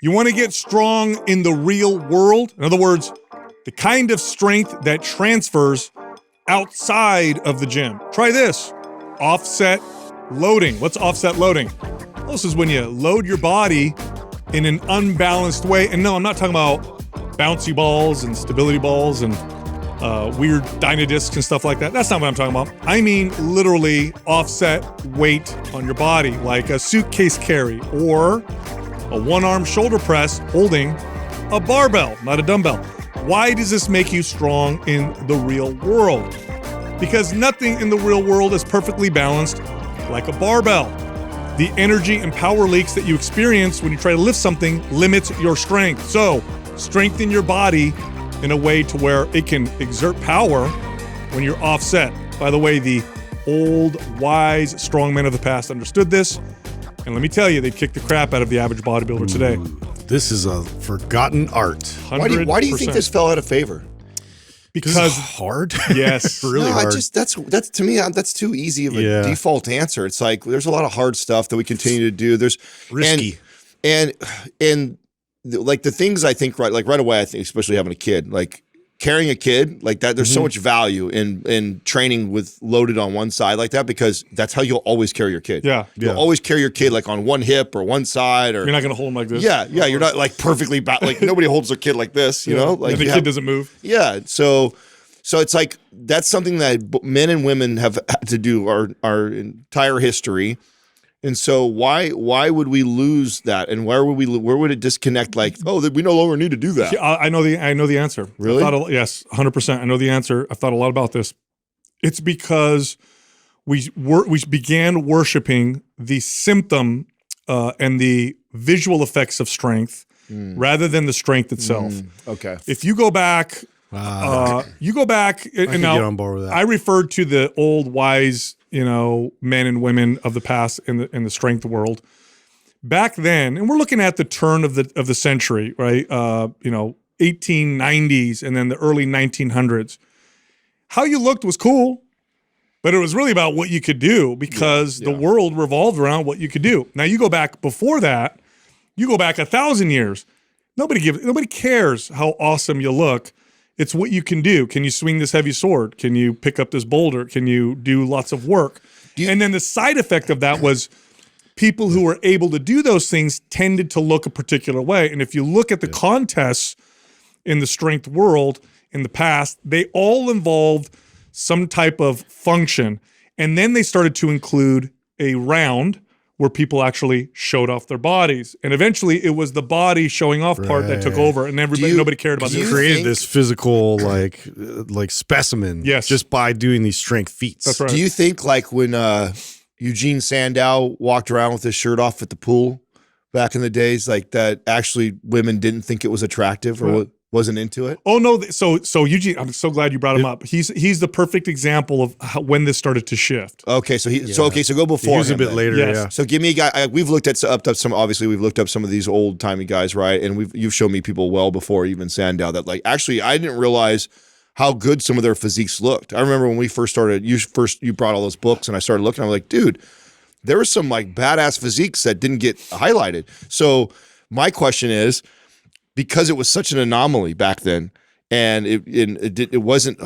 You want to get strong in the real world? In other words, the kind of strength that transfers outside of the gym. Try this. Offset loading. What's offset loading? Well, this is when you load your body in an unbalanced way. And no, I'm not talking about bouncy balls and stability balls and weird Dynadiscs and stuff like that. That's not what I'm talking about. I mean literally offset weight on your body, like a suitcase carry or a one-arm shoulder press holding a barbell, not a dumbbell. Why does this make you strong in the real world? Because nothing in the real world is perfectly balanced like a barbell. The energy and power leaks that you experience when you try to lift something limits your strength. So strengthen your body in a way to where it can exert power when you're offset. By the way, the old, wise strongmen of the past understood this. And let me tell you, they kicked the crap out of the average bodybuilder today. This is a forgotten art. Why do you think this fell out of favor? Because it's hard. Yes, really hard. That's to me, that's too easy of a default answer. It's like there's a lot of hard stuff that we continue to do. There's risky and like the things I think right away. I think especially having a kid, like carrying a kid like that. There's so much value in training with loaded on one side like that because that's how you'll always carry your kid. Yeah, you'll always carry your kid like on one hip or one side. Or you're not gonna hold him like this. Yeah. You're not like perfectly like nobody holds their kid like this. You know, like and the kid doesn't move. Yeah, so it's like that's something that men and women have had to do our entire history. And so why would we lose that? And where would it disconnect? Like, we no longer need to do that. I know the answer. Really? Yes, 100%. I know the answer. I've thought a lot about this. It's because we began worshiping the symptom and the visual effects of strength rather than the strength itself. Okay. If you go back, you go back, and now get on board with that. I referred to the old wise, men and women of the past in the strength world. Back then, and we're looking at the turn of the century, right? 1890s and then the early 1900s. How you looked was cool, but it was really about what you could do because the world revolved around what you could do. Now you go back before that, you go back 1,000 years. Nobody cares how awesome you look. It's what you can do. Can you swing this heavy sword? Can you pick up this boulder? Can you do lots of work? And then the side effect of that was people who were able to do those things tended to look a particular way. And if you look at the contests in the strength world in the past, they all involved some type of function. And then they started to include a round where people actually showed off their bodies. And eventually it was the body showing off part that took over and nobody cared about You this. created this physical like specimen just by doing these strength feats. That's right. Do you think like when Eugene Sandow walked around with his shirt off at the pool back in the days, like that actually women didn't think it was attractive or wasn't into it? Oh no! So Eugene, I'm so glad you brought him up. He's the perfect example of when this started to shift. Okay, so so go before. He was a bit later. Yes. Yeah. So give me a guy. We've looked at some. Obviously, we've looked up some of these old timey guys, right? And you've shown me people well before even Sandow that like actually I didn't realize how good some of their physiques looked. I remember when we first started. You brought all those books, and I started looking. I'm like, dude, there were some like badass physiques that didn't get highlighted. So my question is, because it was such an anomaly back then, and it wasn't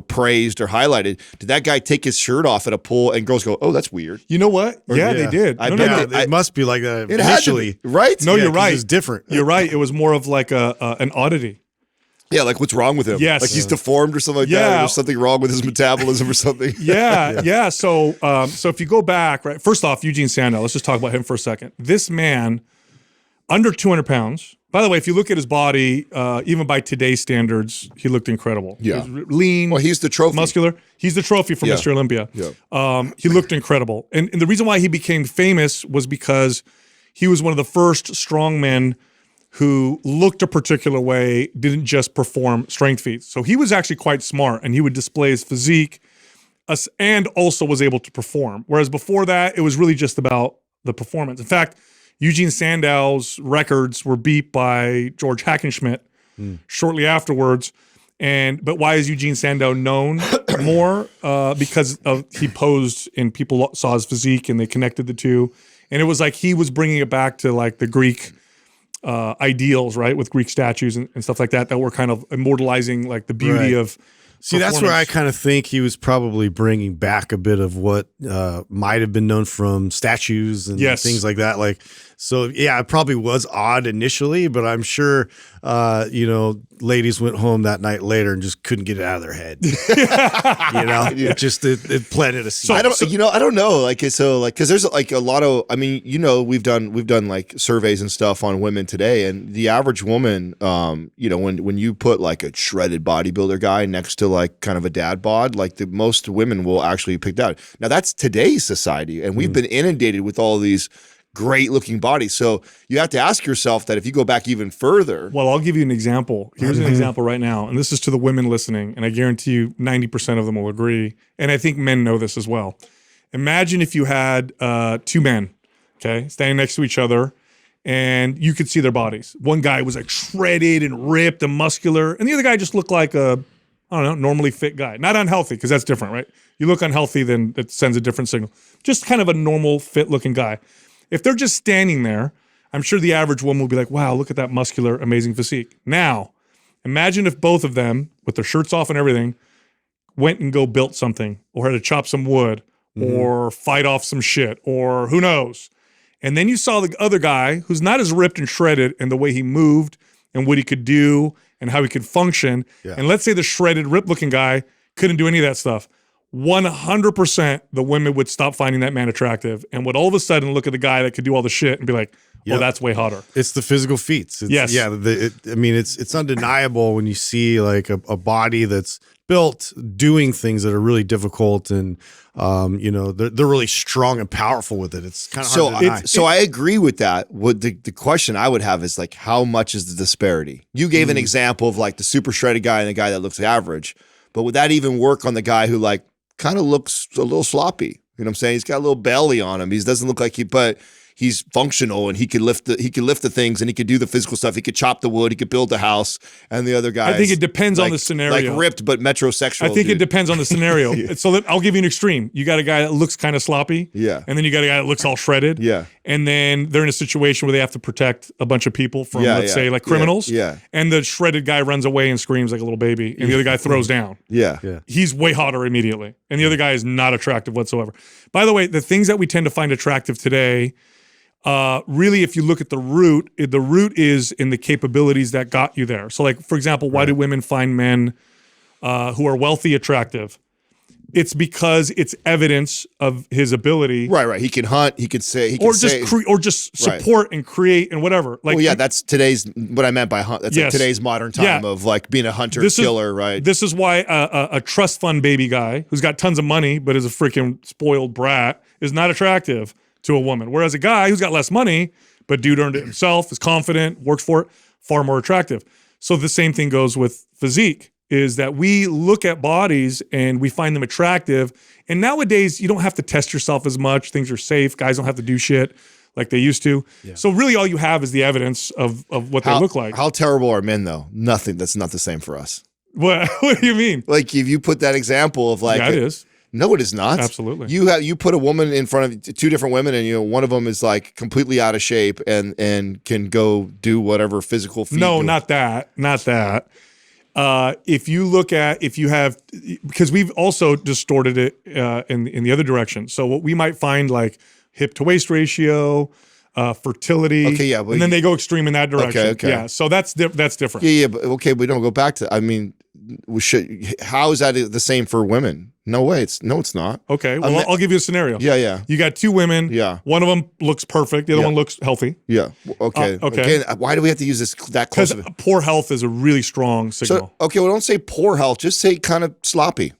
praised or highlighted, did that guy take his shirt off at a pool and girls go, "Oh, that's weird"? You know what? They did. It must be like that initially, right? No, you're right. It's different. You're right. It was more of like an oddity. Yeah, like what's wrong with him? Yes, like he's deformed or something like that. Or there's something wrong with his metabolism or something. Yeah. So if you go back, right, first off, Eugene Sandow, let's just talk about him for a second. This man, under 200 pounds. By the way, if you look at his body, even by today's standards, he looked incredible. Yeah. He was lean. Well, he's the trophy. Muscular. He's the trophy for Mr. Olympia. Yeah. He looked incredible. And the reason why he became famous was because he was one of the first strongmen who looked a particular way, didn't just perform strength feats. So he was actually quite smart, and he would display his physique and also was able to perform. Whereas before that, it was really just about the performance. In fact, Eugene Sandow's records were beat by George Hackenschmidt shortly afterwards. But why is Eugene Sandow known more? Because he posed and people saw his physique and they connected the two. And it was like he was bringing it back to like the Greek ideals, right, with Greek statues and stuff like that were kind of immortalizing like the beauty of. See, that's where I kind of think he was probably bringing back a bit of what might have been known from statues and things like that. Like, so yeah, it probably was odd initially, but I'm sure, ladies went home that night later and just couldn't get it out of their head. It planted a seed. I don't know. Like, so like, cause there's like a lot of, I mean, we've done like surveys and stuff on women today, and the average woman, when you put like a shredded bodybuilder guy next to like kind of a dad bod, like the most women will actually pick that. Now that's today's society, and we've been inundated with all these great looking bodies. So you have to ask yourself that if you go back even further. Well, I'll give you an example. Here's an example right now. And this is to the women listening. And I guarantee you 90% of them will agree. And I think men know this as well. Imagine if you had two men, okay, standing next to each other, and you could see their bodies. One guy was like shredded and ripped and muscular. And the other guy just looked like a, I don't know, normally fit guy. Not unhealthy, because that's different, right? You look unhealthy, then it sends a different signal. Just kind of a normal fit looking guy. If they're just standing there, I'm sure the average woman will be like, wow, look at that muscular, amazing physique. Now, imagine if both of them, with their shirts off and everything, went and go built something, or had to chop some wood, or fight off some shit, or who knows. And then you saw the other guy who's not as ripped and shredded in the way he moved and what he could do and how he could function. Yeah. And let's say the shredded, ripped looking guy couldn't do any of that stuff. 100% the women would stop finding that man attractive and would all of a sudden look at the guy that could do all the shit and be like, oh, that's way hotter. It's the physical feats. Yes. Yeah. It's undeniable when you see like a body that's built doing things that are really difficult, and they're really strong and powerful with it. It's kind of hard to deny. So I agree with that. What the question I would have is like, how much is the disparity? You gave an example of like the super shredded guy and the guy that looks average, but would that even work on the guy who like kind of looks a little sloppy? You know what I'm saying? He's got a little belly on him. He doesn't look like but he's functional, and he could lift the things, and he could do the physical stuff. He could chop the wood. He could build the house. And the other guy, I think it depends on the scenario. Like ripped but metrosexual. I think it depends on the scenario. So I'll give you an extreme. You got a guy that looks kind of sloppy. Yeah. And then you got a guy that looks all shredded. Yeah. And then they're in a situation where they have to protect a bunch of people from, let's say, like criminals. Yeah. And the shredded guy runs away and screams like a little baby, and the other guy throws down. Yeah. He's way hotter immediately. And the other guy is not attractive whatsoever. By the way, the things that we tend to find attractive today, really, if you look at the root is in the capabilities that got you there. So like, for example, why do women find men who are wealthy attractive? It's because it's evidence of his ability. Right. He can hunt. He can say. Or just support and create and whatever. Like, well, yeah, that's today's. What I meant by hunt. That's like today's modern time of like being a hunter killer. Right. This is why a trust fund baby guy who's got tons of money but is a freaking spoiled brat is not attractive to a woman. Whereas a guy who's got less money but dude earned it himself, is confident, works for it, far more attractive. So the same thing goes with physique. Is that we look at bodies and we find them attractive. And nowadays, you don't have to test yourself as much. Things are safe. Guys don't have to do shit like they used to. Yeah. So really all you have is the evidence of what they look like. How terrible are men, though? Nothing. That's not the same for us. What do you mean? Like if you put that example of like... Yeah, it is. No, it is not. Absolutely. You put a woman in front of two different women, and one of them is like completely out of shape and can go do whatever physical feat. No, not that. If you have, because we've also distorted it in the other direction. So what we might find like hip to waist ratio, fertility. Okay, yeah, and then they go extreme in that direction. Okay. Yeah, so that's different. Yeah, but okay, we don't go back to. I mean, how is that the same for women? No way. It's not. Okay, well, I'll give you a scenario. Yeah. You got two women. Yeah. One of them looks perfect. The other one looks healthy. Yeah. Okay. Why do we have to use this that close? Because poor health is a really strong signal. So, okay, well, don't say poor health. Just say kind of sloppy.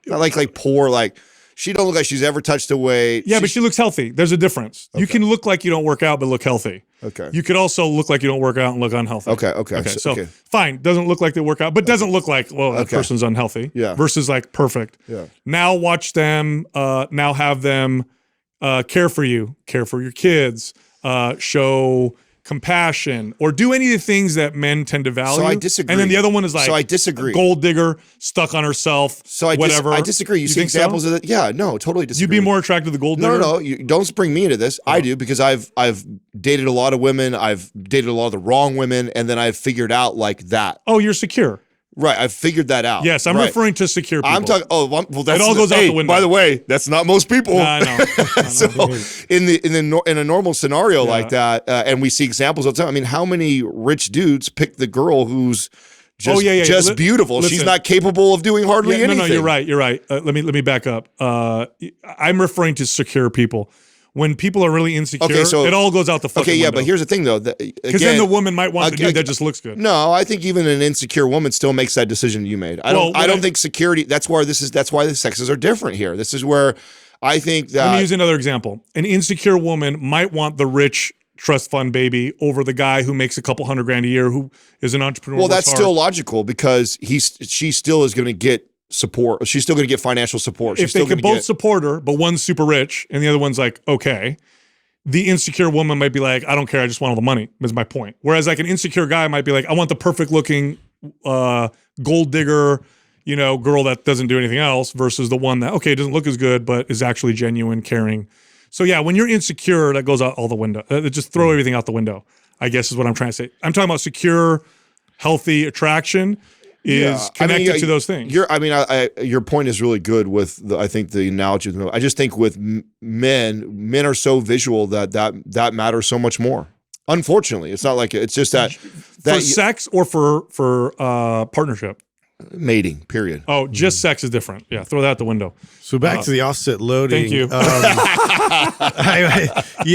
Not like poor, like she don't look like she's ever touched a weight. Yeah, but she looks healthy. There's a difference. Okay. You can look like you don't work out but look healthy. Okay. You could also look like you don't work out and look unhealthy. Okay. So fine, doesn't look like they work out, but doesn't look like, well, that person's unhealthy. Yeah. Versus like perfect. Yeah. Now watch them, now have them care for you, care for your kids, show compassion, or do any of the things that men tend to value. So I disagree. And then the other one is like, so I disagree. Gold digger, stuck on herself, So whatever. I disagree. You see examples of it? Yeah, no, totally disagree. You'd be more attracted to the gold digger? No. You don't bring me into this. I do, because I've dated a lot of women. I've dated a lot of the wrong women, and then I've figured out like that. Oh, you're secure. Right, I've figured that out. Yes, I'm referring to secure people. I'm talking. Oh, well, that's it all goes out the window. By the way, that's not most people. I know. So in a normal scenario like that, and we see examples of time. I mean, how many rich dudes pick the girl who's just beautiful? Listen, she's not capable of doing hardly anything. No, you're right. You're right. Let me back up. I'm referring to secure people. When people are really insecure, it all goes out the fucking window. But here's the thing, though. Because then the woman might want the dude that just looks good. No, I think even an insecure woman still makes that decision you made. I don't think security. That's why the sexes are different here. This is where I think that. Let me use another example. An insecure woman might want the rich trust fund baby over the guy who makes a couple $100,000 a year, who is an entrepreneur. Well, that's still logical, because she still is going to get support. She's still going to get financial support. If they can both support her, but one's super rich and the other one's like, okay, the insecure woman might be like, I don't care, I just want all the money, is my point. Whereas like an insecure guy might be like, I want the perfect looking gold digger, girl that doesn't do anything else, versus the one that, okay, doesn't look as good, but is actually genuine, caring. So yeah, when you're insecure, that goes out all the window. Just throw everything out the window, I guess is what I'm trying to say. I'm talking about secure, healthy attraction is connected to those things. Your point is really good with I think the analogy. I just think with men are so visual that matters so much more. Unfortunately, it's not like it's just that for sex or for partnership. Mating, period. Oh, just sex is different. Yeah, throw that out the window. So back to the offset loading. Thank you.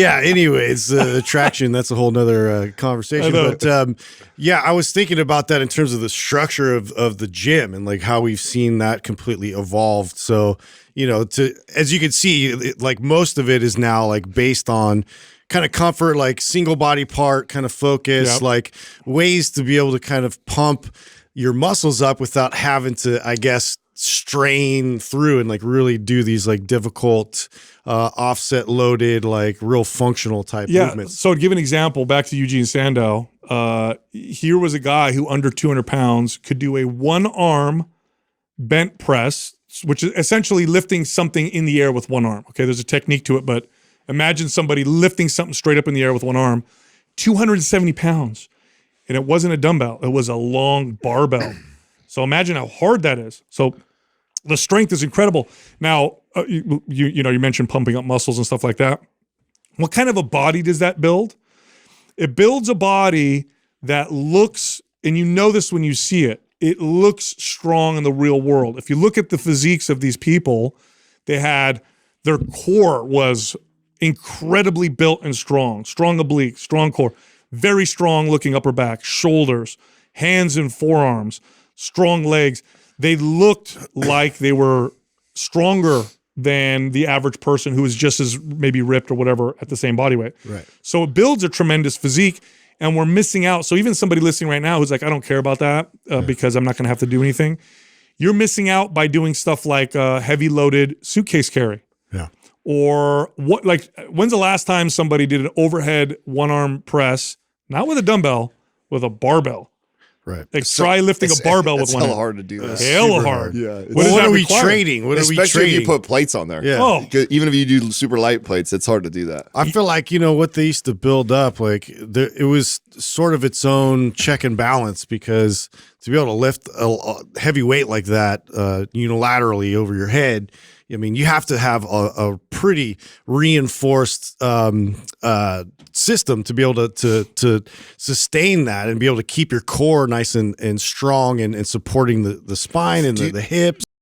Anyways, attraction, that's a whole nother conversation. But I was thinking about that in terms of the structure of the gym and like how we've seen that completely evolved. So, as you can see, like most of it is now like based on kind of comfort, like single body part kind of focus, like ways to be able to kind of pump your muscles up without having to, I guess, strain through and like really do these like difficult offset loaded, like real functional type movements. So to give an example, back to Eugene Sandow, here was a guy who under 200 pounds could do a one arm bent press, which is essentially lifting something in the air with one arm. Okay, there's a technique to it, but imagine somebody lifting something straight up in the air with one arm, 270 pounds. And it wasn't a dumbbell. It was a long barbell. So imagine how hard that is. So the strength is incredible. Now, you mentioned pumping up muscles and stuff like that. What kind of a body does that build? It builds a body that looks, and you know this when you see it, it looks strong in the real world. If you look at the physiques of these people, their core was incredibly built and strong oblique, strong core. Very strong looking upper back, shoulders, hands and forearms, strong legs. They looked like they were stronger than the average person who was just as maybe ripped or whatever at the same body weight. Right. So it builds a tremendous physique, and we're missing out. So even somebody listening right now who's like, I don't care about that because I'm not going to have to do anything. You're missing out by doing stuff like heavy loaded suitcase carry. Yeah. Or when's the last time somebody did an overhead one arm press? Not with a dumbbell, with a barbell. Right. Like try lifting a barbell with one. It's hella hard to do that. Hella hard. Yeah. What are we trading? Especially if you put plates on there. Yeah. Oh. Even if you do super light plates, it's hard to do that. I feel like, what they used to build up, like it was sort of its own check and balance, because to be able to lift a heavy weight like that unilaterally over your head, I mean, you have to have a pretty reinforced system to be able to sustain that and be able to keep your core nice and strong and supporting the spine and the hips.